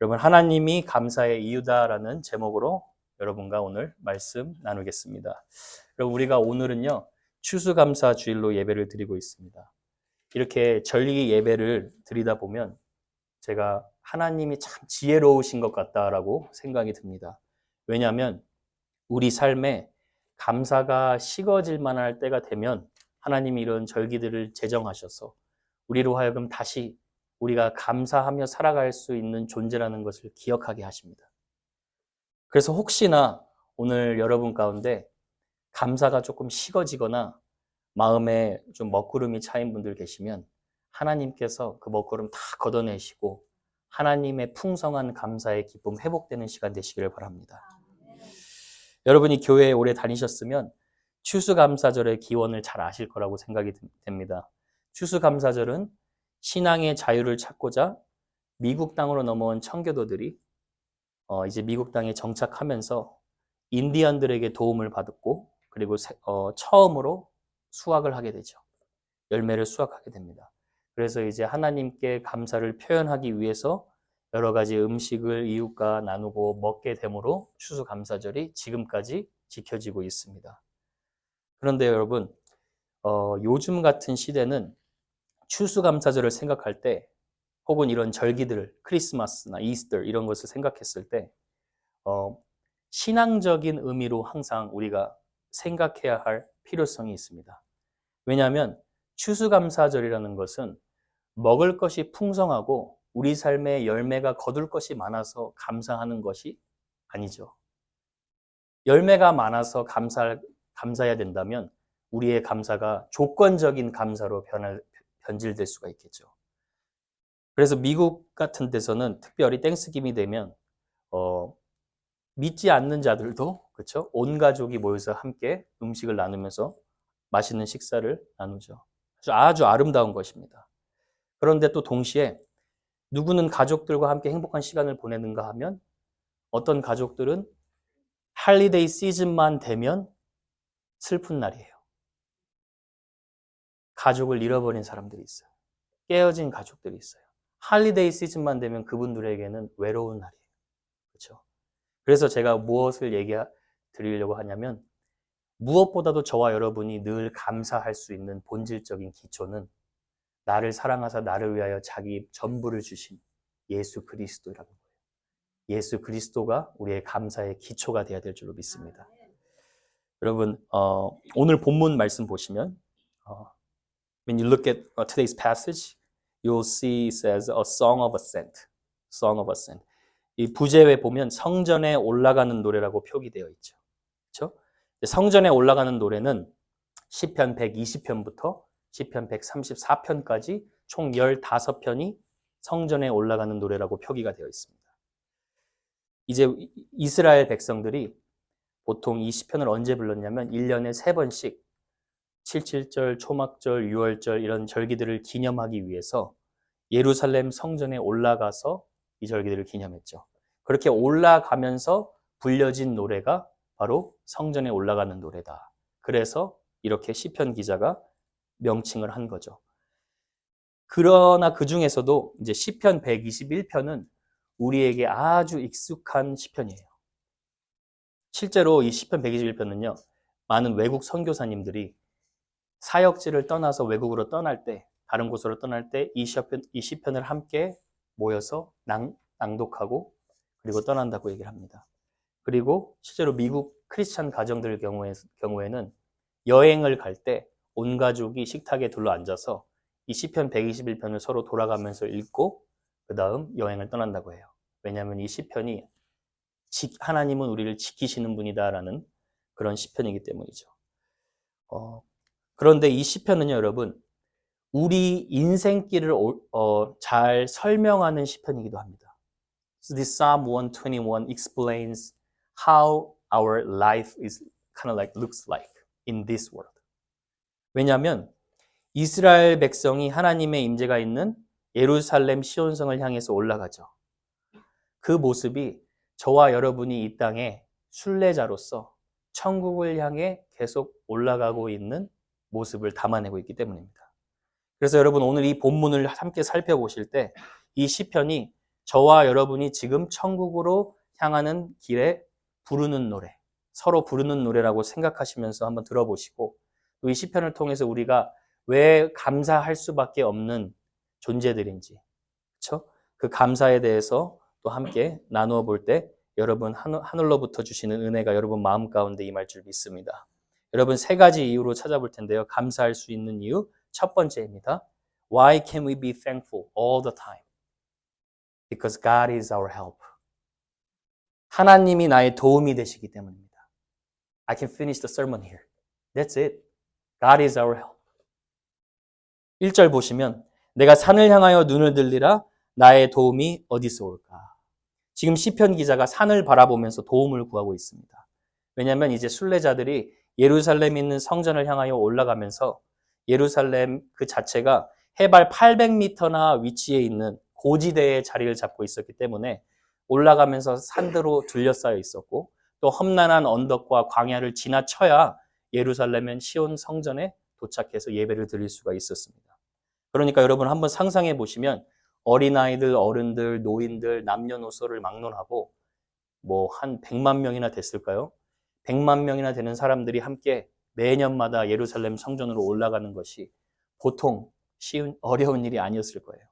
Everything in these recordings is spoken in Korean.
여러분, 하나님이 감사의 이유다라는 제목으로 여러분과 오늘 말씀 나누겠습니다. 여러분, 우리가 오늘은요, 추수감사 주일로 예배를 드리고 있습니다. 이렇게 절기 예배를 드리다 보면 제가 하나님이 참 지혜로우신 것 같다라고 생각이 듭니다. 왜냐하면 우리 삶에 감사가 식어질 만할 때가 되면 하나님이 이런 절기들을 제정하셔서 우리로 하여금 다시 우리가 감사하며 살아갈 수 있는 존재라는 것을 기억하게 하십니다. 그래서 혹시나 오늘 여러분 가운데 감사가 조금 식어지거나 마음에 좀 먹구름이 차인 분들 계시면 하나님께서 그 먹구름 다 걷어내시고 하나님의 풍성한 감사의 기쁨 회복되는 시간 되시기를 바랍니다. 여러분이 교회에 오래 다니셨으면 추수감사절의 기원을 잘 아실 거라고 생각이 됩니다. 추수감사절은 신앙의 자유를 찾고자 미국 땅으로 넘어온 청교도들이 이제 미국 땅에 정착하면서 인디언들에게 도움을 받았고 그리고 처음으로 수확을 하게 되죠. 열매를 수확하게 됩니다. 그래서 이제 하나님께 감사를 표현하기 위해서 여러 가지 음식을 이웃과 나누고 먹게 되므로 추수감사절이 지금까지 지켜지고 있습니다. 그런데 여러분, 요즘 같은 시대는 추수감사절을 생각할 때 혹은 이런 절기들, 크리스마스나 이스터 이런 것을 생각했을 때 신앙적인 의미로 항상 우리가 생각해야 할 필요성이 있습니다. 왜냐하면 추수감사절이라는 것은 먹을 것이 풍성하고 우리 삶에 열매가 거둘 것이 많아서 감사하는 것이 아니죠. 열매가 많아서 감사해야 된다면 우리의 감사가 조건적인 감사로 변질될 수가 있겠죠. 그래서 미국 같은 데서는 특별히 땡스기빙이 되면 믿지 않는 자들도 그렇죠? 온 가족이 모여서 함께 음식을 나누면서 맛있는 식사를 나누죠. 아주 아름다운 것입니다. 그런데 또 동시에 누구는 가족들과 함께 행복한 시간을 보내는가 하면 어떤 가족들은 할리데이 시즌만 되면 슬픈 날이에요. 가족을 잃어버린 사람들이 있어요. 깨어진 가족들이 있어요. 할리데이 시즌만 되면 그분들에게는 외로운 날이에요. 그렇죠? 그래서 제가 무엇을 드리려고 하냐면 무엇보다도 저와 여러분이 늘 감사할 수 있는 본질적인 기초는 나를 사랑하사 나를 위하여 자기 전부를 주신 예수 그리스도라는 거예요. 예수 그리스도가 우리의 감사의 기초가 되어야 될 줄로 믿습니다. 여러분, 오늘 본문 말씀 보시면 when you look at today's passage, you'll see it says a song of ascent. Song of ascent. 이 부제에 보면 성전에 올라가는 노래라고 표기되어 있죠. 그렇죠? 성전에 올라가는 노래는 시편 120편부터 시편 134편까지 총 15편이 성전에 올라가는 노래라고 표기가 되어 있습니다. 이제 이스라엘 백성들이 보통 이 시편을 언제 불렀냐면 1년에 3번씩 77절, 초막절, 6월절 이런 절기들을 기념하기 위해서 예루살렘 성전에 올라가서 이 절기들을 기념했죠. 그렇게 올라가면서 불려진 노래가 바로 성전에 올라가는 노래다. 그래서 이렇게 시편 기자가 명칭을 한 거죠. 그러나 그 중에서도 이제 시편 121편은 우리에게 아주 익숙한 시편이에요. 실제로 이 시편 121편은요, 많은 외국 선교사님들이 사역지를 떠나서 외국으로 떠날 때, 다른 곳으로 떠날 때 이 시편을 함께 모여서 낭독하고 그리고 떠난다고 얘기를 합니다. 그리고 실제로 미국 크리스찬 가정들 경우에는 여행을 갈 때 온 가족이 식탁에 둘러앉아서 이 시편 121편을 서로 돌아가면서 읽고 그 다음 여행을 떠난다고 해요. 왜냐하면 이 시편이 하나님은 우리를 지키시는 분이다라는 그런 시편이기 때문이죠. 그런데 이 시편은요, 여러분, 우리 인생길을 잘 설명하는 시편이기도 합니다. So this Psalm 121 explains how our life is kind of like looks like in this world. 왜냐하면 이스라엘 백성이 하나님의 임재가 있는 예루살렘 시온성을 향해서 올라가죠. 그 모습이 저와 여러분이 이 땅에 순례자로서 천국을 향해 계속 올라가고 있는 모습을 담아내고 있기 때문입니다. 그래서 여러분 오늘 이 본문을 함께 살펴보실 때 이 시편이 저와 여러분이 지금 천국으로 향하는 길에 부르는 노래, 서로 부르는 노래라고 생각하시면서 한번 들어보시고, 또 이 시편을 통해서 우리가 왜 감사할 수밖에 없는 존재들인지, 그렇죠? 그 감사에 대해서 또 함께 나누어 볼 때 여러분 하늘로부터 주시는 은혜가 여러분 마음 가운데 임할 줄 믿습니다. 여러분 세 가지 이유로 찾아볼 텐데요. 감사할 수 있는 이유 첫 번째입니다. Why can we be thankful all the time? Because God is our help. 하나님이 나의 도움이 되시기 때문입니다. I can finish the sermon here. That's it. God is our help. 1절 보시면 내가 산을 향하여 눈을 들리라 나의 도움이 어디서 올까? 지금 시편 기자가 산을 바라보면서 도움을 구하고 있습니다. 왜냐하면 이제 순례자들이 예루살렘에 있는 성전을 향하여 올라가면서 예루살렘 그 자체가 해발 800m나 위치에 있는 고지대에 자리를 잡고 있었기 때문에 올라가면서 산들로 둘러싸여 있었고 또 험난한 언덕과 광야를 지나쳐야 예루살렘은 시온 성전에 도착해서 예배를 드릴 수가 있었습니다. 그러니까 여러분 한번 상상해 보시면 어린아이들, 어른들, 노인들, 남녀노소를 막론하고 뭐 한 100만 명이나 됐을까요? 100만 명이나 되는 사람들이 함께 매년마다 예루살렘 성전으로 올라가는 것이 보통 어려운 일이 아니었을 거예요.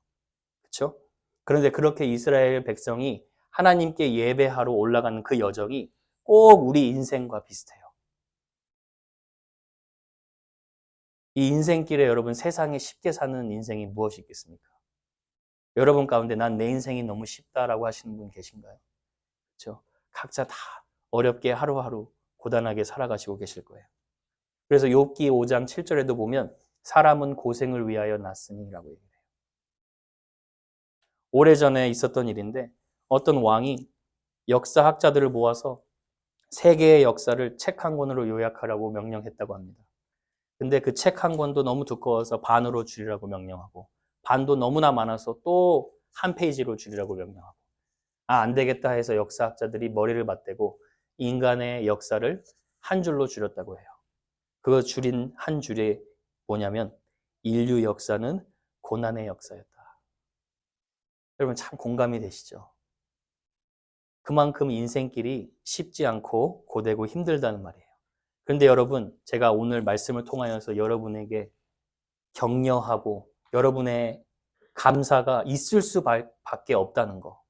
그렇죠? 그런데 그렇게 이스라엘 백성이 하나님께 예배하러 올라가는 그 여정이 꼭 우리 인생과 비슷해요. 이 인생길에 여러분 세상에 쉽게 사는 인생이 무엇이 있겠습니까? 여러분 가운데 난 내 인생이 너무 쉽다라고 하시는 분 계신가요? 그렇죠? 각자 다 어렵게 하루하루 고단하게 살아가시고 계실 거예요. 그래서 욥기 5장 7절에도 보면 사람은 고생을 위하여 났으니라고 얘기해요. 오래전에 있었던 일인데 어떤 왕이 역사학자들을 모아서 세계의 역사를 책 한 권으로 요약하라고 명령했다고 합니다. 근데 그 책 한 권도 너무 두꺼워서 반으로 줄이라고 명령하고 반도 너무나 많아서 또 한 페이지로 줄이라고 명령하고 안 되겠다 해서 역사학자들이 머리를 맞대고 인간의 역사를 한 줄로 줄였다고 해요. 그거 줄인 한 줄이 뭐냐면 인류 역사는 고난의 역사였다. 여러분 참 공감이 되시죠? 그만큼 인생길이 쉽지 않고 고되고 힘들다는 말이에요. 그런데 여러분 제가 오늘 말씀을 통하여서 여러분에게 격려하고 여러분의 감사가 있을 수밖에 없다는 거.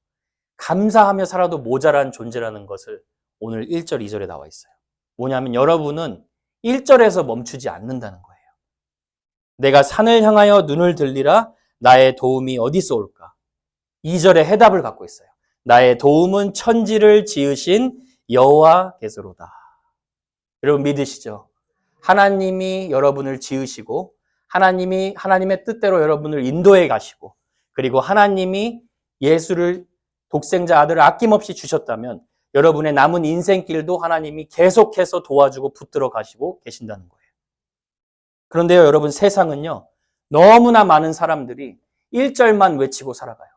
감사하며 살아도 모자란 존재라는 것을 오늘 1절, 2절에 나와 있어요. 뭐냐면 여러분은 1절에서 멈추지 않는다는 거예요. 내가 산을 향하여 눈을 들리라 나의 도움이 어디서 올까? 2절에 해답을 갖고 있어요. 나의 도움은 천지를 지으신 여호와께서로다. 여러분 믿으시죠? 하나님이 여러분을 지으시고 하나님의 뜻대로 여러분을 인도해 가시고 그리고 하나님이 예수를 독생자 아들을 아낌없이 주셨다면 여러분의 남은 인생길도 하나님이 계속해서 도와주고 붙들어 가시고 계신다는 거예요. 그런데요, 여러분 세상은요. 너무나 많은 사람들이 1절만 외치고 살아가요.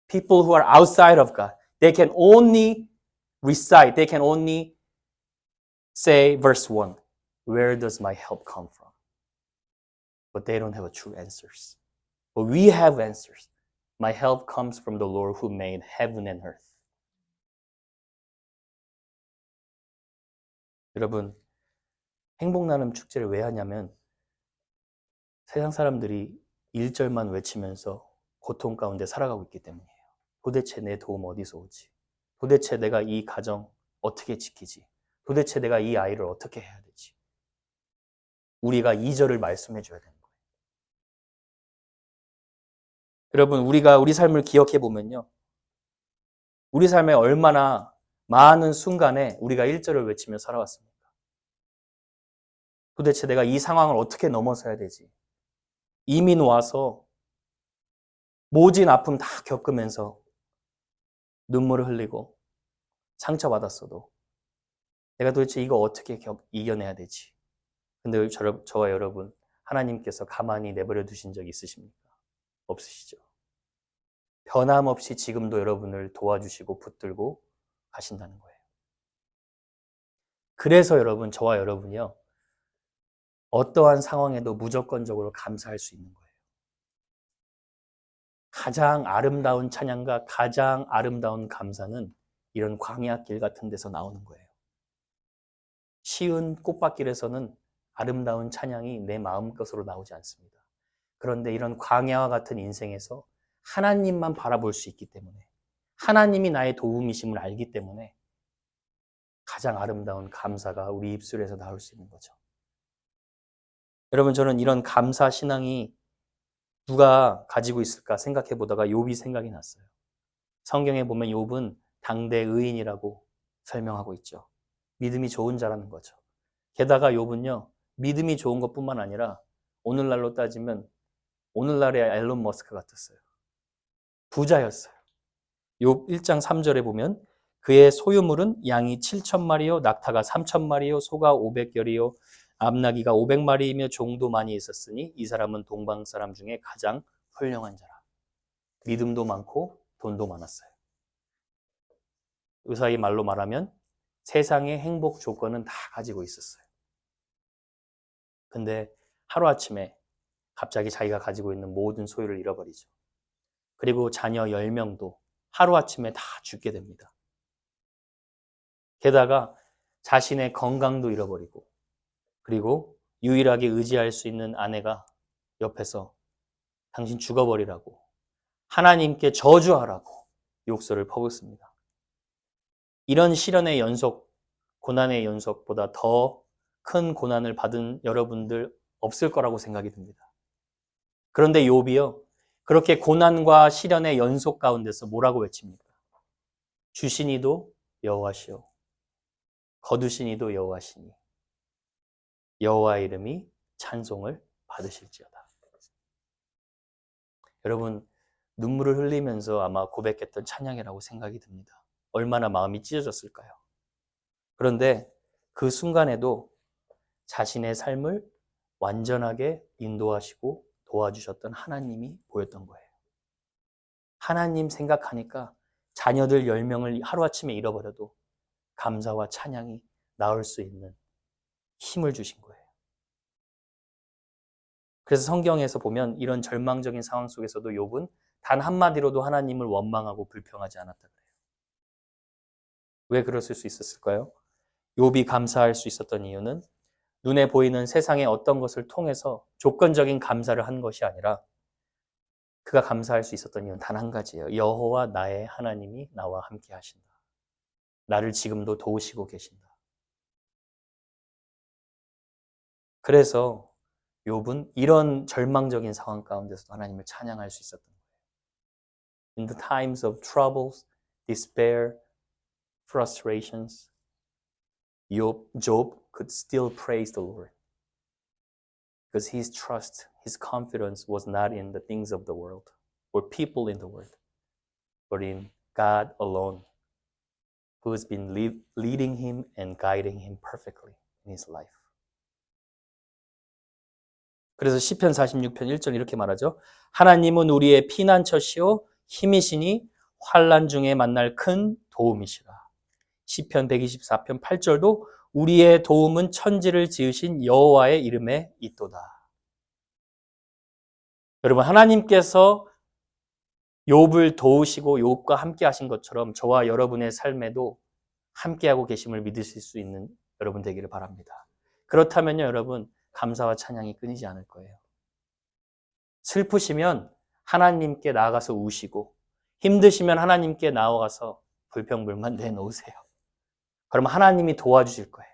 People who are outside of God, they can only recite, they can only say verse 1. Where does my help come from? But they don't have true answers. But we have answers. My help comes from the Lord who made heaven and earth. 여러분, 행복나눔 축제를 왜 하냐면 세상 사람들이 1절만 외치면서 고통 가운데 살아가고 있기 때문이에요. 도대체 내 도움 어디서 오지? 도대체 내가 이 가정 어떻게 지키지? 도대체 내가 이 아이를 어떻게 해야 되지? 우리가 2절을 말씀해 줘야 되는 거예요. 여러분, 우리가 우리 삶을 기억해 보면요. 우리 삶에 얼마나 많은 순간에 우리가 1절을 외치며 살아왔습니까? 도대체 내가 이 상황을 어떻게 넘어서야 되지? 이민 와서 모진 아픔 다 겪으면서 눈물을 흘리고 상처받았어도 내가 도대체 이거 어떻게 이겨내야 되지? 근데 저와 여러분 하나님께서 가만히 내버려 두신 적 있으십니까? 없으시죠? 변함없이 지금도 여러분을 도와주시고 붙들고 가신다는 거예요. 그래서 여러분 저와 여러분이요. 어떠한 상황에도 무조건적으로 감사할 수 있는 거예요. 가장 아름다운 찬양과 가장 아름다운 감사는 이런 광야길 같은 데서 나오는 거예요. 쉬운 꽃밭길에서는 아름다운 찬양이 내 마음것으로 나오지 않습니다. 그런데 이런 광야와 같은 인생에서 하나님만 바라볼 수 있기 때문에, 하나님이 나의 도움이심을 알기 때문에 가장 아름다운 감사가 우리 입술에서 나올 수 있는 거죠. 여러분, 저는 이런 감사 신앙이 누가 가지고 있을까 생각해 보다가 욥이 생각이 났어요. 성경에 보면 욥은 당대 의인이라고 설명하고 있죠. 믿음이 좋은 자라는 거죠. 게다가 욥은요, 믿음이 좋은 것뿐만 아니라 오늘날로 따지면 오늘날의 앨런 머스크 같았어요. 부자였어요. 욥 1장 3절에 보면 그의 소유물은 양이 7,000마리요, 낙타가 3,000마리요, 소가 500결이요, 암나귀가 500마리이며 종도 많이 있었으니 이 사람은 동방 사람 중에 가장 훌륭한 자라. 믿음도 많고 돈도 많았어요. 의사의 말로 말하면 세상의 행복 조건은 다 가지고 있었어요. 근데 하루아침에 갑자기 자기가 가지고 있는 모든 소유를 잃어버리죠. 그리고 자녀 10명도 하루아침에 다 죽게 됩니다. 게다가 자신의 건강도 잃어버리고, 그리고 유일하게 의지할 수 있는 아내가 옆에서 당신 죽어버리라고, 하나님께 저주하라고 욕설을 퍼붓습니다. 이런 시련의 연속, 고난의 연속보다 더 큰 고난을 받은 여러분들 없을 거라고 생각이 듭니다. 그런데 욥이요, 그렇게 고난과 시련의 연속 가운데서 뭐라고 외칩니까? 주시니도 여호와시오, 거두시니도 여호와시니 여호와 이름이 찬송을 받으실지어다. 여러분, 눈물을 흘리면서 아마 고백했던 찬양이라고 생각이 듭니다. 얼마나 마음이 찢어졌을까요? 그런데 그 순간에도 자신의 삶을 완전하게 인도하시고 도와주셨던 하나님이 보였던 거예요. 하나님 생각하니까 자녀들 10명을 하루아침에 잃어버려도 감사와 찬양이 나올 수 있는 힘을 주신 거예요. 그래서 성경에서 보면 이런 절망적인 상황 속에서도 욥은 단 한마디로도 하나님을 원망하고 불평하지 않았다 그래요. 왜 그랬을 수 있었을까요? 욥이 감사할 수 있었던 이유는 눈에 보이는 세상의 어떤 것을 통해서 조건적인 감사를 한 것이 아니라 그가 감사할 수 있었던 이유는 단 한 가지예요. 여호와 나의 하나님이 나와 함께 하신다. 나를 지금도 도우시고 계신다. 그래서 욥은 이런 절망적인 상황 가운데서도 하나님을 찬양할 수 있었던 거예요. In the times of troubles, despair, frustrations, Job could still praise the Lord. Because his trust, his confidence was not in the things of the world or people in the world, but in God alone, who has been leading him and guiding him perfectly in his life. 그래서 시편 46편 1절 이렇게 말하죠. 하나님은 우리의 피난처시오 힘이시니 환난 중에 만날 큰 도움이시라. 시편 124편 8절도 우리의 도움은 천지를 지으신 여호와의 이름에 있도다. 여러분, 하나님께서 욥을 도우시고 욥과 함께 하신 것처럼 저와 여러분의 삶에도 함께하고 계심을 믿으실 수 있는 여러분 되기를 바랍니다. 그렇다면요, 여러분, 감사와 찬양이 끊이지 않을 거예요. 슬프시면 하나님께 나아가서 우시고, 힘드시면 하나님께 나아가서 불평불만 내놓으세요. 그럼 하나님이 도와주실 거예요.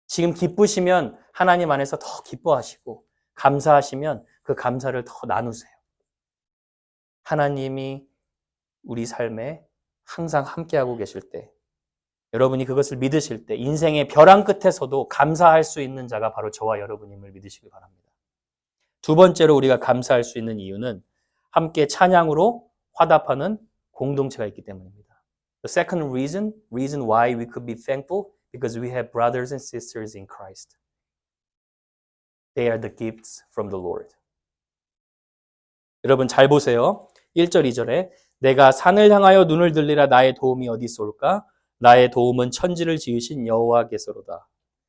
지금 기쁘시면 하나님 안에서 더 기뻐하시고, 감사하시면 그 감사를 더 나누세요. 하나님이 우리 삶에 항상 함께하고 계실 때, 여러분이 그것을 믿으실 때 인생의 벼랑 끝에서도 감사할 수 있는 자가 바로 저와 여러분임을 믿으시기 바랍니다. 두 번째로 우리가 감사할 수 있는 이유는 함께 찬양으로 화답하는 공동체가 있기 때문입니다. The second reason why we could be thankful, because we have brothers and sisters in Christ. They are the gifts from the Lord. 여러분 잘 보세요. 1절, 2절에 내가 산을 향하여 눈을 들리라 나의 도움이 어디 있을까? 나의 도움은 천지를 지으신 여호와께서로다.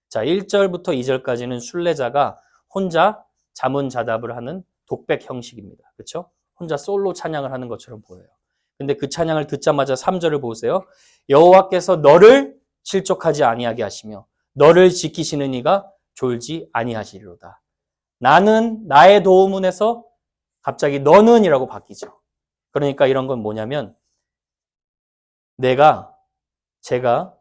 자, 1절부터 2절까지는 순례자가 혼자 자문자답을 하는 독백 형식입니다. 그렇죠? 혼자 솔로 찬양을 하는 것처럼 보여요. 근데 그 찬양을 듣자마자 3절을 보세요. 여호와께서 너를 실족하지 아니하게 하시며 너를 지키시는 이가 졸지 아니하시리로다. 나는 나의 도움은에서 갑자기 너는이라고 바뀌죠. 그러니까 이런 건 뭐냐면 제가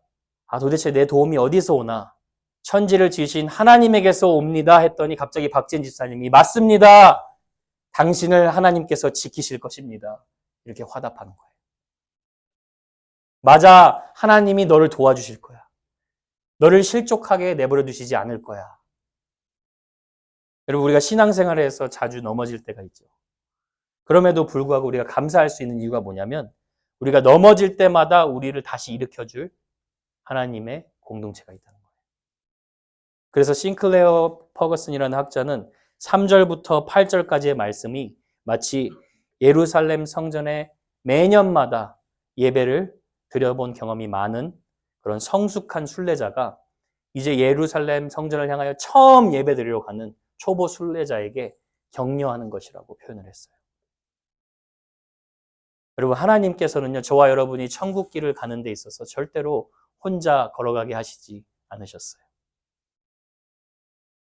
도대체 내 도움이 어디서 오나? 천지를 지으신 하나님에게서 옵니다 했더니 갑자기 박진 집사님이 맞습니다. 당신을 하나님께서 지키실 것입니다. 이렇게 화답하는 거예요. 맞아. 하나님이 너를 도와주실 거야. 너를 실족하게 내버려 두시지 않을 거야. 여러분, 우리가 신앙생활에서 자주 넘어질 때가 있죠. 그럼에도 불구하고 우리가 감사할 수 있는 이유가 뭐냐면 우리가 넘어질 때마다 우리를 다시 일으켜줄 하나님의 공동체가 있다는 거예요. 그래서 싱클레어 퍼거슨이라는 학자는 3절부터 8절까지의 말씀이 마치 예루살렘 성전에 매년마다 예배를 드려본 경험이 많은 그런 성숙한 순례자가 이제 예루살렘 성전을 향하여 처음 예배 드리러 가는 초보 순례자에게 격려하는 것이라고 표현을 했어요. 여러분, 하나님께서는요, 저와 여러분이 천국 길을 가는 데 있어서 절대로 혼자 걸어가게 하시지 않으셨어요.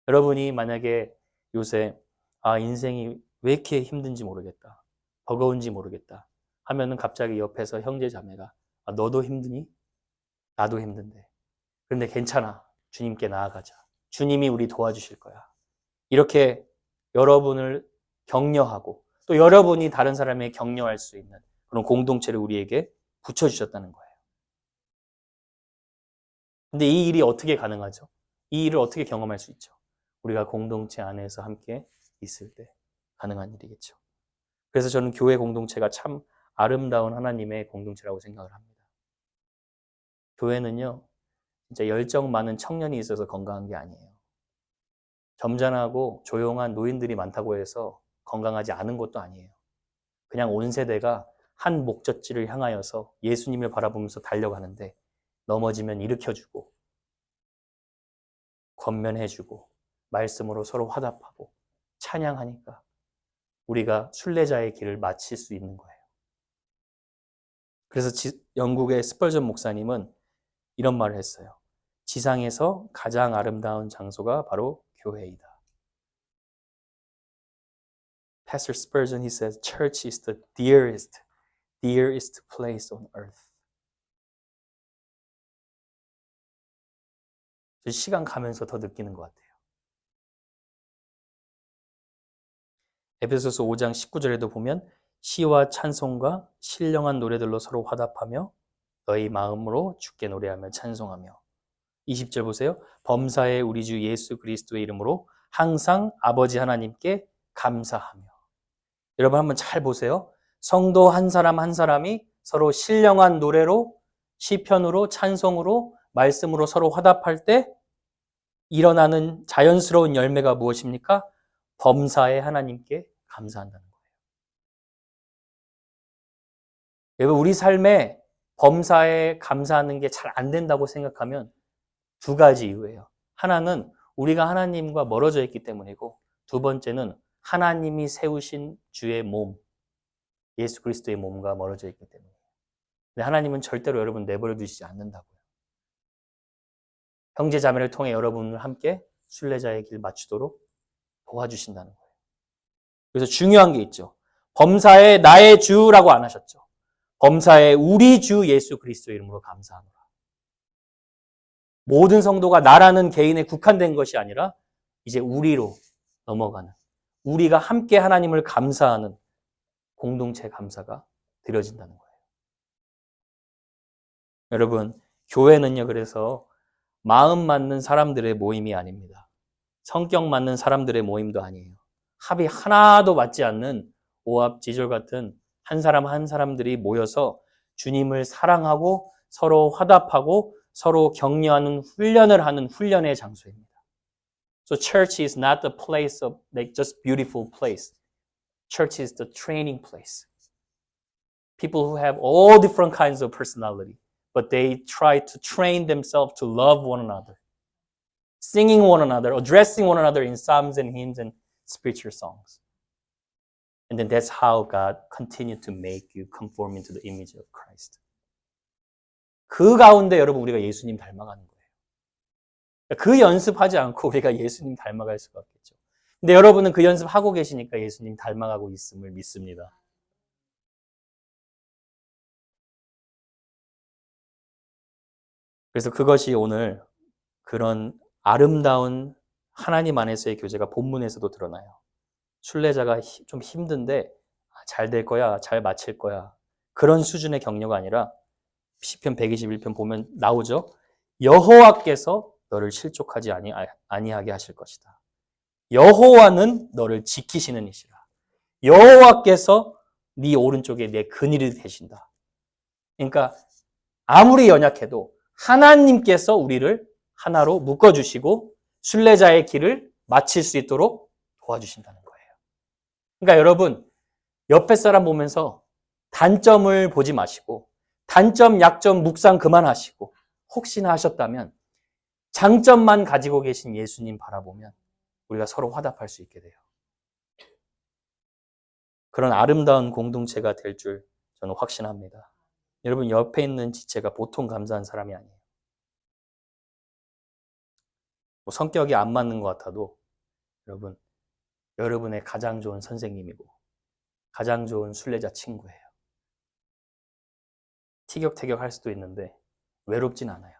여러분이 만약에 요새 인생이 왜 이렇게 힘든지 모르겠다, 버거운지 모르겠다 하면은 갑자기 옆에서 형제 자매가 너도 힘드니? 나도 힘든데. 그런데 괜찮아. 주님께 나아가자. 주님이 우리 도와주실 거야. 이렇게 여러분을 격려하고 또 여러분이 다른 사람에게 격려할 수 있는 그런 공동체를 우리에게 붙여주셨다는 거예요. 근데 이 일이 어떻게 가능하죠? 이 일을 어떻게 경험할 수 있죠? 우리가 공동체 안에서 함께 있을 때 가능한 일이겠죠. 그래서 저는 교회 공동체가 참 아름다운 하나님의 공동체라고 생각을 합니다. 교회는요, 진짜 열정 많은 청년이 있어서 건강한 게 아니에요. 점잖하고 조용한 노인들이 많다고 해서 건강하지 않은 것도 아니에요. 그냥 온 세대가 한 목적지를 향하여서 예수님을 바라보면서 달려가는데 넘어지면 일으켜주고 권면해주고 말씀으로 서로 화답하고 찬양하니까 우리가 순례자의 길을 마칠 수 있는 거예요. 그래서 영국의 스펄전 목사님은 이런 말을 했어요. 지상에서 가장 아름다운 장소가 바로 교회이다. Pastor Spurgeon, he says, church is the dearest place on earth. 시간 가면서 더 느끼는 것 같아요. 에베소서 5장 19절에도 보면 시와 찬송과 신령한 노래들로 서로 화답하며 너희 마음으로 주께 노래하며 찬송하며 20절 보세요. 범사에 우리 주 예수 그리스도의 이름으로 항상 아버지 하나님께 감사하며 여러분 한번 잘 보세요. 성도 한 사람 한 사람이 서로 신령한 노래로 시편으로 찬송으로 말씀으로 서로 화답할 때 일어나는 자연스러운 열매가 무엇입니까? 범사에 하나님께 감사한다는 거예요. 여러분 우리 삶에 범사에 감사하는 게 잘 안 된다고 생각하면 두 가지 이유예요. 하나는 우리가 하나님과 멀어져 있기 때문이고 두 번째는 하나님이 세우신 주의 몸, 예수 그리스도의 몸과 멀어져 있기 때문이에요. 근데 하나님은 절대로 여러분 내버려 두시지 않는다고요. 형제 자매를 통해 여러분을 함께 순례자의 길 맞추도록 도와주신다는 거예요. 그래서 중요한 게 있죠. 범사에 나의 주라고 안 하셨죠. 범사에 우리 주 예수 그리스도의 이름으로 감사하노라. 모든 성도가 나라는 개인에 국한된 것이 아니라 이제 우리로 넘어가는 우리가 함께 하나님을 감사하는 공동체 감사가 드려진다는 거예요. 여러분, 교회는요, 그래서 마음 맞는 사람들의 모임이 아닙니다. 성격 맞는 사람들의 모임도 아니에요. 합이 하나도 맞지 않는 오합지졸 같은 한 사람 한 사람들이 모여서 주님을 사랑하고 서로 화답하고 서로 격려하는 훈련을 하는 훈련의 장소입니다. So church is not the place of like just beautiful place. Church is the training place. People who have all different kinds of personality, but they try to train themselves to love one another. Singing one another, addressing one another in psalms and hymns and spiritual songs. And then that's how God continued to make you conform into the image of Christ. 그 가운데 여러분 우리가 예수님 닮아가는 거예요. 그 연습하지 않고 우리가 예수님 닮아갈 수가 없겠죠. 근데 여러분은 그 연습하고 계시니까 예수님 닮아가고 있음을 믿습니다. 그래서 그것이 오늘 그런 아름다운 하나님 안에서의 교제가 본문에서도 드러나요. 순례자가 좀 힘든데 잘 될 거야, 잘 마칠 거야. 그런 수준의 격려가 아니라 시편 121편 보면 나오죠. 여호와께서 너를 실족하지 아니하게 하실 것이다. 여호와는 너를 지키시는 이시라. 여호와께서 네 오른쪽에 내 근일이 되신다. 그러니까 아무리 연약해도 하나님께서 우리를 하나로 묶어주시고 순례자의 길을 마칠 수 있도록 도와주신다는 거예요. 그러니까 여러분 옆에 사람 보면서 단점을 보지 마시고 단점, 약점, 묵상 그만하시고 혹시나 하셨다면 장점만 가지고 계신 예수님 바라보면 우리가 서로 화답할 수 있게 돼요. 그런 아름다운 공동체가 될 줄 저는 확신합니다. 여러분 옆에 있는 지체가 보통 감사한 사람이 아니에요. 뭐 성격이 안 맞는 것 같아도 여러분의 가장 좋은 선생님이고 가장 좋은 순례자 친구예요. 티격태격 할 수도 있는데 외롭진 않아요.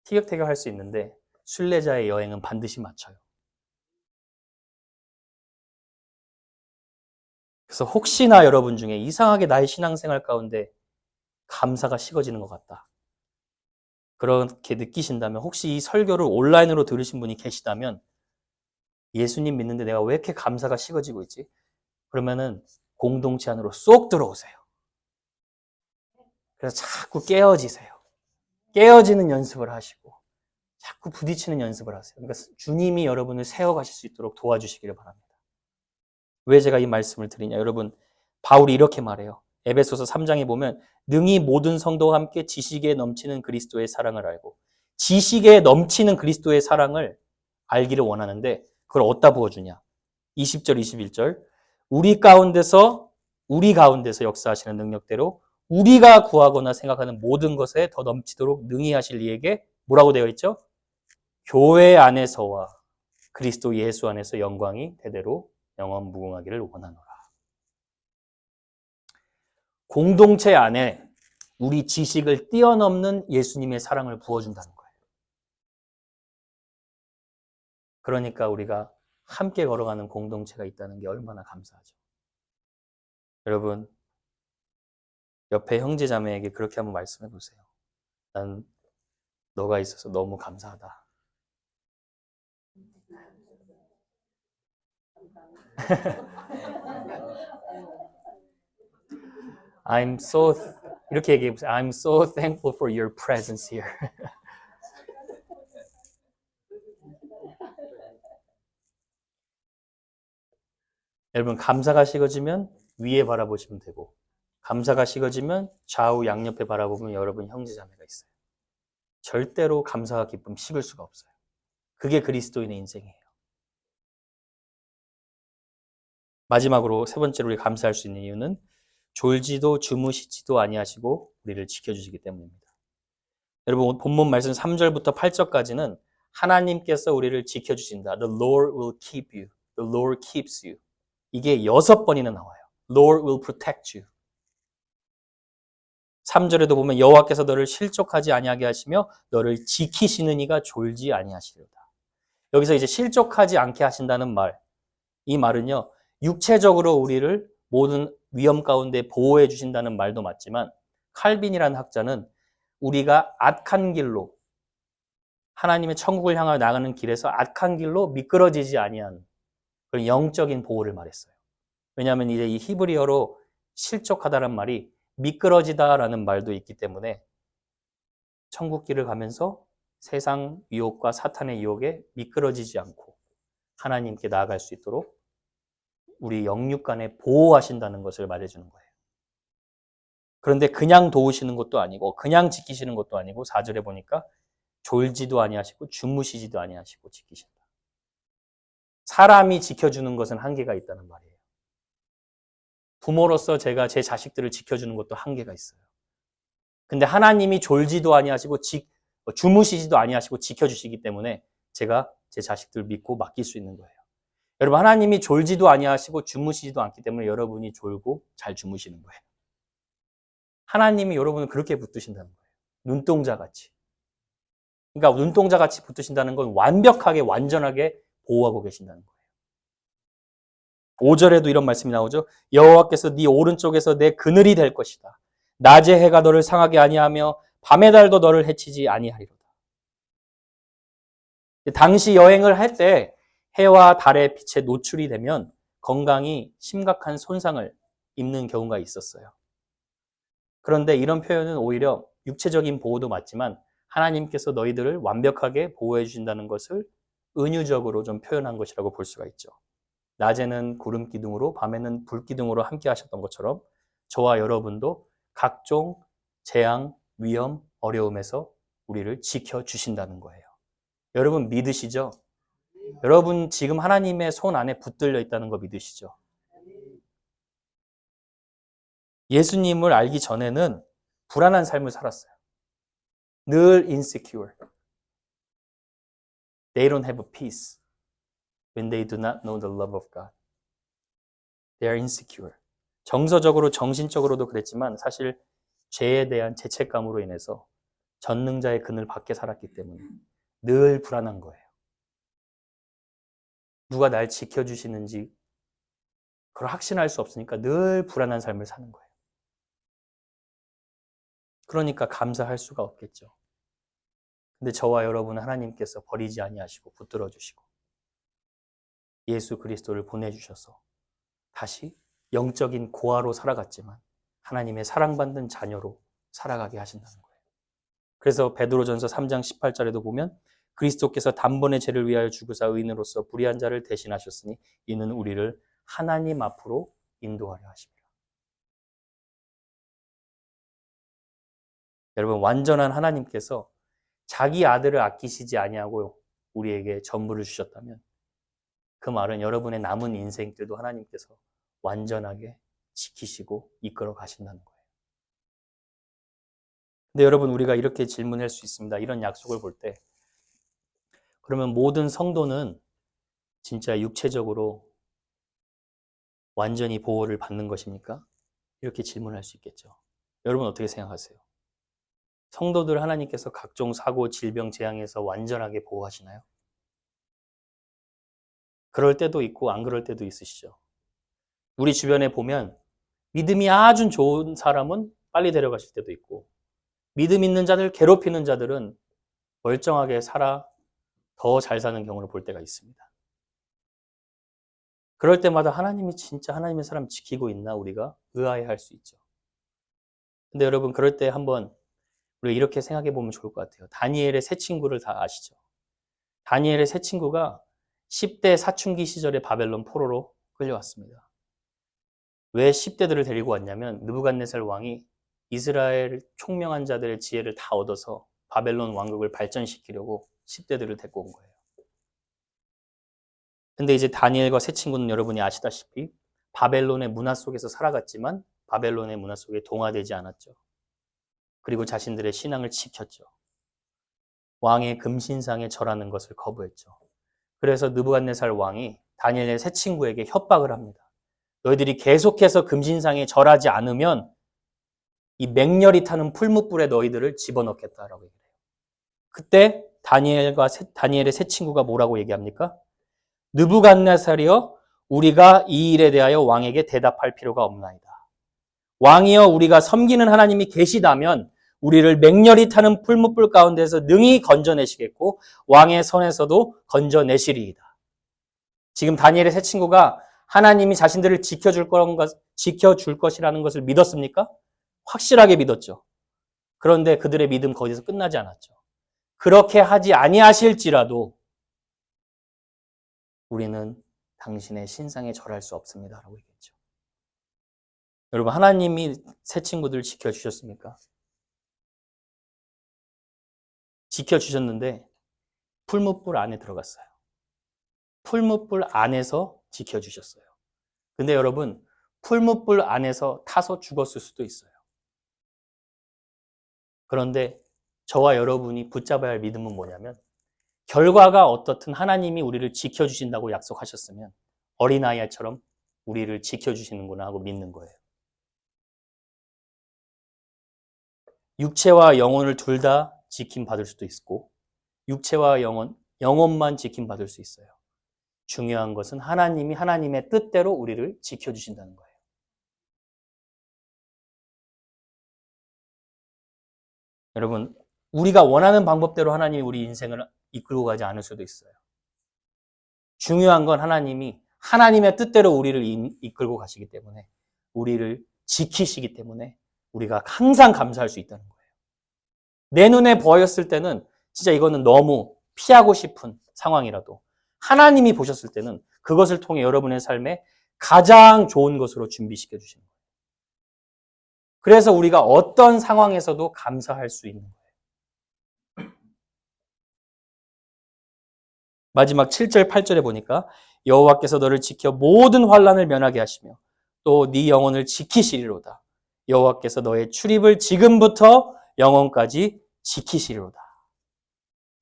티격태격 할 수 있는데 순례자의 여행은 반드시 마쳐요. 그래서 혹시나 여러분 중에 이상하게 나의 신앙생활 가운데 감사가 식어지는 것 같다. 그렇게 느끼신다면 혹시 이 설교를 온라인으로 들으신 분이 계시다면 예수님 믿는데 내가 왜 이렇게 감사가 식어지고 있지? 그러면은 공동체 안으로 쏙 들어오세요. 그래서 자꾸 깨어지세요. 깨어지는 연습을 하시고 자꾸 부딪히는 연습을 하세요. 그러니까 주님이 여러분을 세워가실 수 있도록 도와주시기를 바랍니다. 왜 제가 이 말씀을 드리냐? 여러분 바울이 이렇게 말해요. 에베소서 3장에 보면 능히 모든 성도와 함께 지식에 넘치는 그리스도의 사랑을 알고 지식에 넘치는 그리스도의 사랑을 알기를 원하는데 그걸 어디다 부어주냐? 20절, 21절 우리 가운데서 역사하시는 능력대로 우리가 구하거나 생각하는 모든 것에 더 넘치도록 능히 하실 이에게 뭐라고 되어 있죠? 교회 안에서와 그리스도 예수 안에서 영광이 대대로 영원 무궁하기를 원하노라. 공동체 안에 우리 지식을 뛰어넘는 예수님의 사랑을 부어준다는 거예요. 그러니까 우리가 함께 걸어가는 공동체가 있다는 게 얼마나 감사하죠. 여러분, 옆에 형제 자매에게 그렇게 한번 말씀해 보세요. 난 너가 있어서 너무 감사하다. 이렇게 얘기해 보세요. I'm so thankful for your presence here. 여러분, 감사가 식어지면 위에 바라보시면 되고 감사가 식어지면 좌우 양옆에 바라보면 여러분 형제자매가 있어요. 절대로 감사와 기쁨 식을 수가 없어요. 그게 그리스도인의 인생이에요. 마지막으로 세 번째로 우리 감사할 수 있는 이유는 졸지도 주무시지도 아니하시고 우리를 지켜주시기 때문입니다. 여러분 본문 말씀 3절부터 8절까지는 하나님께서 우리를 지켜주신다. The Lord will keep you. The Lord keeps you. 이게 6번이나 나와요. Lord will protect you. 3절에도 보면 여호와께서 너를 실족하지 아니하게 하시며 너를 지키시는 이가 졸지 아니하시리로다. 여기서 이제 실족하지 않게 하신다는 말. 이 말은요. 육체적으로 우리를 모든 위험 가운데 보호해 주신다는 말도 맞지만 칼빈이라는 학자는 우리가 악한 길로 하나님의 천국을 향하여 나가는 길에서 악한 길로 미끄러지지 아니한 그런 영적인 보호를 말했어요. 왜냐하면 이제 이 히브리어로 실족하다는 말이 미끄러지다라는 말도 있기 때문에 천국 길을 가면서 세상 유혹과 사탄의 유혹에 미끄러지지 않고 하나님께 나아갈 수 있도록 우리 영육 간에 보호하신다는 것을 말해주는 거예요. 그런데 그냥 도우시는 것도 아니고 그냥 지키시는 것도 아니고 4절에 보니까 졸지도 아니하시고 주무시지도 아니하시고 지키신다. 사람이 지켜주는 것은 한계가 있다는 말이에요. 부모로서 제가 제 자식들을 지켜주는 것도 한계가 있어요. 근데 하나님이 졸지도 아니하시고 주무시지도 아니하시고 지켜주시기 때문에 제가 제 자식들 믿고 맡길 수 있는 거예요. 여러분, 하나님이 졸지도 아니하시고 주무시지도 않기 때문에 여러분이 졸고 잘 주무시는 거예요. 하나님이 여러분을 그렇게 붙드신다는 거예요. 눈동자같이. 그러니까 눈동자같이 붙드신다는 건 완벽하게 완전하게 보호하고 계신다는 거예요. 5절에도 이런 말씀이 나오죠. 여호와께서 네 오른쪽에서 내 그늘이 될 것이다. 낮의 해가 너를 상하게 아니하며 밤의 달도 너를 해치지 아니하리로다. 당시 여행을 할 때 해와 달의 빛에 노출이 되면 건강이 심각한 손상을 입는 경우가 있었어요. 그런데 이런 표현은 오히려 육체적인 보호도 맞지만 하나님께서 너희들을 완벽하게 보호해 주신다는 것을 은유적으로 좀 표현한 것이라고 볼 수가 있죠. 낮에는 구름 기둥으로 밤에는 불 기둥으로 함께 하셨던 것처럼 저와 여러분도 각종 재앙, 위험, 어려움에서 우리를 지켜주신다는 거예요. 여러분 믿으시죠? 여러분 지금 하나님의 손 안에 붙들려 있다는 거 믿으시죠? 예수님을 알기 전에는 불안한 삶을 살았어요. 늘 insecure. They don't have a peace when they do not know the love of God. They are insecure. 정서적으로, 정신적으로도 그랬지만 사실 죄에 대한 죄책감으로 인해서 전능자의 그늘 밖에 살았기 때문에 늘 불안한 거예요. 누가 날 지켜주시는지 그걸 확신할 수 없으니까 늘 불안한 삶을 사는 거예요. 그러니까 감사할 수가 없겠죠. 근데 저와 여러분은 하나님께서 버리지 아니하시고 붙들어 주시고 예수 그리스도를 보내주셔서 다시 영적인 고아로 살아갔지만 하나님의 사랑받는 자녀로 살아가게 하신다는 거예요. 그래서 베드로전서 3장 18절에도 보면 그리스도께서 단번에 죄를 위하여 죽으사 의인으로서 불의한 자를 대신하셨으니 이는 우리를 하나님 앞으로 인도하려 하십니다. 여러분 완전한 하나님께서 자기 아들을 아끼시지 아니하고 우리에게 전부를 주셨다면 그 말은 여러분의 남은 인생들도 하나님께서 완전하게 지키시고 이끌어 가신다는 거예요. 근데 여러분 우리가 이렇게 질문할 수 있습니다. 이런 약속을 볼 때 그러면 모든 성도는 진짜 육체적으로 완전히 보호를 받는 것입니까? 이렇게 질문할 수 있겠죠. 여러분 어떻게 생각하세요? 성도들 하나님께서 각종 사고, 질병, 재앙에서 완전하게 보호하시나요? 그럴 때도 있고 안 그럴 때도 있으시죠. 우리 주변에 보면 믿음이 아주 좋은 사람은 빨리 데려가실 때도 있고 믿음 있는 자들, 괴롭히는 자들은 멀쩡하게 살아 더 잘 사는 경우를 볼 때가 있습니다. 그럴 때마다 하나님이 진짜 하나님의 사람 지키고 있나 우리가 의아해할 수 있죠. 근데 여러분 그럴 때 한번 우리가 이렇게 생각해 보면 좋을 것 같아요. 다니엘의 세 친구를 다 아시죠? 다니엘의 세 친구가 10대 사춘기 시절에 바벨론 포로로 끌려왔습니다. 왜 10대들을 데리고 왔냐면 느부갓네살 왕이 이스라엘 총명한 자들의 지혜를 다 얻어서 바벨론 왕국을 발전시키려고 10대들을 데리고 온 거예요. 근데 이제 다니엘과 세 친구는 여러분이 아시다시피 바벨론의 문화 속에서 살아갔지만 바벨론의 문화 속에 동화되지 않았죠. 그리고 자신들의 신앙을 지켰죠. 왕의 금신상에 절하는 것을 거부했죠. 그래서 느부갓네살 왕이 다니엘의 세 친구에게 협박을 합니다. 너희들이 계속해서 금신상에 절하지 않으면 이 맹렬히 타는 풀무불에 너희들을 집어넣겠다라고 얘기해요. 그때 다니엘의 세 친구가 뭐라고 얘기합니까? 느부갓네살이여 우리가 이 일에 대하여 왕에게 대답할 필요가 없나이다. 왕이여 우리가 섬기는 하나님이 계시다면 우리를 맹렬히 타는 풀무불 가운데서 능히 건져내시겠고 왕의 손에서도 건져내시리이다. 지금 다니엘의 세 친구가 하나님이 자신들을 지켜줄 것이라는 것을 믿었습니까? 확실하게 믿었죠. 그런데 그들의 믿음 거기서 끝나지 않았죠. 그렇게 하지 아니하실지라도 우리는 당신의 신상에 절할 수 없습니다. 라고 얘기했죠. 여러분 하나님이 새 친구들 지켜주셨습니까? 지켜주셨는데 풀무불 안에 들어갔어요. 풀무불 안에서 지켜주셨어요. 근데 여러분 풀무불 안에서 타서 죽었을 수도 있어요. 그런데 저와 여러분이 붙잡아야 할 믿음은 뭐냐면 결과가 어떻든 하나님이 우리를 지켜주신다고 약속하셨으면 어린아이처럼 우리를 지켜주시는구나 하고 믿는 거예요. 육체와 영혼을 둘 다 지킴받을 수도 있고 육체와 영혼만 지킴받을 수 있어요. 중요한 것은 하나님이 하나님의 뜻대로 우리를 지켜주신다는 거예요. 여러분, 우리가 원하는 방법대로 하나님이 우리 인생을 이끌고 가지 않을 수도 있어요. 중요한 건 하나님이 하나님의 뜻대로 우리를 이끌고 가시기 때문에 우리를 지키시기 때문에 우리가 항상 감사할 수 있다는 거예요. 내 눈에 보였을 때는 진짜 이거는 너무 피하고 싶은 상황이라도 하나님이 보셨을 때는 그것을 통해 여러분의 삶에 가장 좋은 것으로 준비시켜 주시는 거예요. 그래서 우리가 어떤 상황에서도 감사할 수 있는 거예요. 마지막 7절, 8절에 보니까 여호와께서 너를 지켜 모든 환난을 면하게 하시며 또 네 영혼을 지키시리로다. 여호와께서 너의 출입을 지금부터 영혼까지 지키시리로다.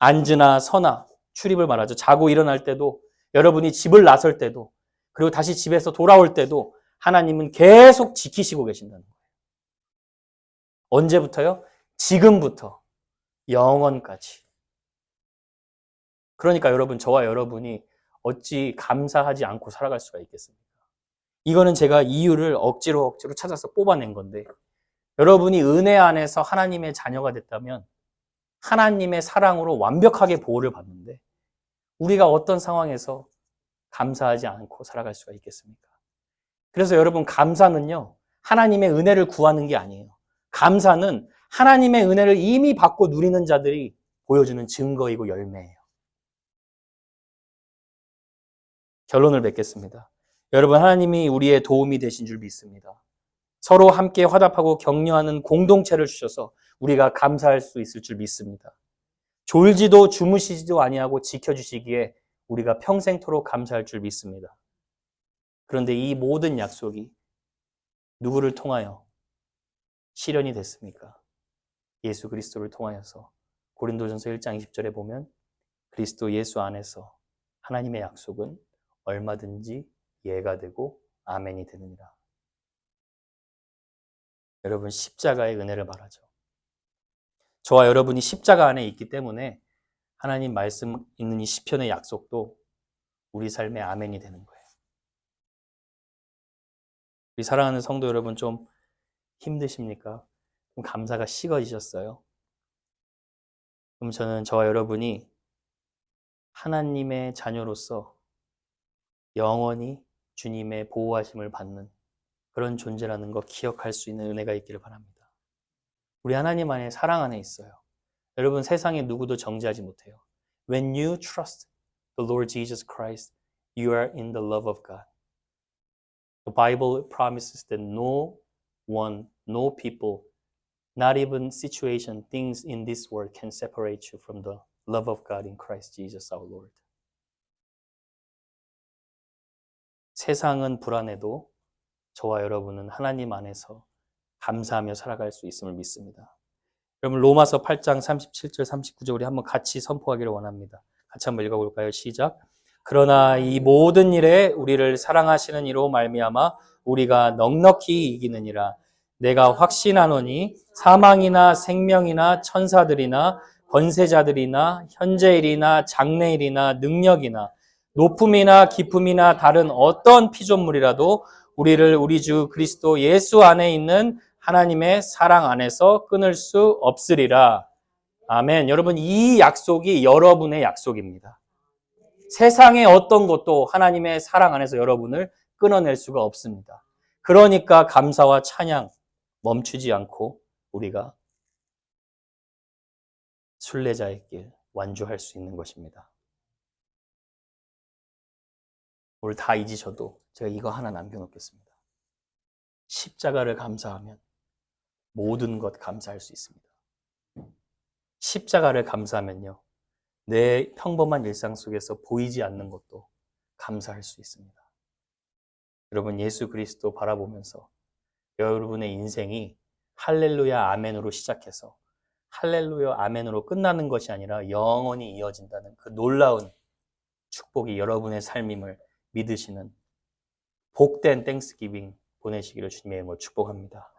안즈나 서나 출입을 말하죠. 자고 일어날 때도 여러분이 집을 나설 때도 그리고 다시 집에서 돌아올 때도 하나님은 계속 지키시고 계신다는 거예요. 언제부터요? 지금부터 영원까지. 그러니까 여러분, 저와 여러분이 어찌 감사하지 않고 살아갈 수가 있겠습니까? 이거는 제가 이유를 억지로 찾아서 뽑아낸 건데 여러분이 은혜 안에서 하나님의 자녀가 됐다면 하나님의 사랑으로 완벽하게 보호를 받는데 우리가 어떤 상황에서 감사하지 않고 살아갈 수가 있겠습니까? 그래서 여러분, 감사는요, 하나님의 은혜를 구하는 게 아니에요. 감사는 하나님의 은혜를 이미 받고 누리는 자들이 보여주는 증거이고 열매예요. 결론을 맺겠습니다. 여러분, 하나님이 우리의 도움이 되신 줄 믿습니다. 서로 함께 화답하고 격려하는 공동체를 주셔서 우리가 감사할 수 있을 줄 믿습니다. 졸지도 주무시지도 아니하고 지켜주시기에 우리가 평생토록 감사할 줄 믿습니다. 그런데 이 모든 약속이 누구를 통하여 실현이 됐습니까? 예수 그리스도를 통하여서. 고린도전서 1장 20절에 보면 그리스도 예수 안에서 하나님의 약속은 얼마든지 예가 되고 아멘이 되느니라. 여러분, 십자가의 은혜를 말하죠. 저와 여러분이 십자가 안에 있기 때문에 하나님 말씀 있는 이 시편의 약속도 우리 삶의 아멘이 되는 거예요. 우리 사랑하는 성도 여러분, 좀 힘드십니까? 좀 감사가 식어지셨어요? 그럼 저는 저와 여러분이 하나님의 자녀로서 영원히 주님의 보호하심을 받는 그런 존재라는 거 기억할 수 있는 은혜가 있기를 바랍니다. 우리 하나님 안에 사랑 안에 있어요. 여러분, 세상에 누구도 정죄하지 못해요. When you trust the Lord Jesus Christ, you are in the love of God. The Bible promises that no one, no people, not even situation, things in this world can separate you from the love of God in Christ Jesus our Lord. 세상은 불안해도 저와 여러분은 하나님 안에서 감사하며 살아갈 수 있음을 믿습니다. 여러분, 로마서 8장 37절 39절 우리 한번 같이 선포하기를 원합니다. 같이 한번 읽어볼까요? 시작. 그러나 이 모든 일에 우리를 사랑하시는 이로 말미암아 우리가 넉넉히 이기느니라. 내가 확신하노니 사망이나 생명이나 천사들이나 권세자들이나 현재일이나 장래일이나 능력이나 높음이나 깊음이나 다른 어떤 피조물이라도 우리를 우리 주 그리스도 예수 안에 있는 하나님의 사랑 안에서 끊을 수 없으리라. 아멘. 여러분, 이 약속이 여러분의 약속입니다. 세상의 어떤 것도 하나님의 사랑 안에서 여러분을 끊어낼 수가 없습니다. 그러니까 감사와 찬양 멈추지 않고 우리가 순례자의 길 완주할 수 있는 것입니다. 오늘 다 잊으셔도 제가 이거 하나 남겨놓겠습니다. 십자가를 감사하면 모든 것 감사할 수 있습니다. 십자가를 감사하면요, 내 평범한 일상 속에서 보이지 않는 것도 감사할 수 있습니다. 여러분 예수 그리스도 바라보면서 여러분의 인생이 할렐루야 아멘으로 시작해서 할렐루야 아멘으로 끝나는 것이 아니라 영원히 이어진다는 그 놀라운 축복이 여러분의 삶임을 믿으시는 복된 땡스기빙 보내시기를 주님의 이름으로 축복합니다.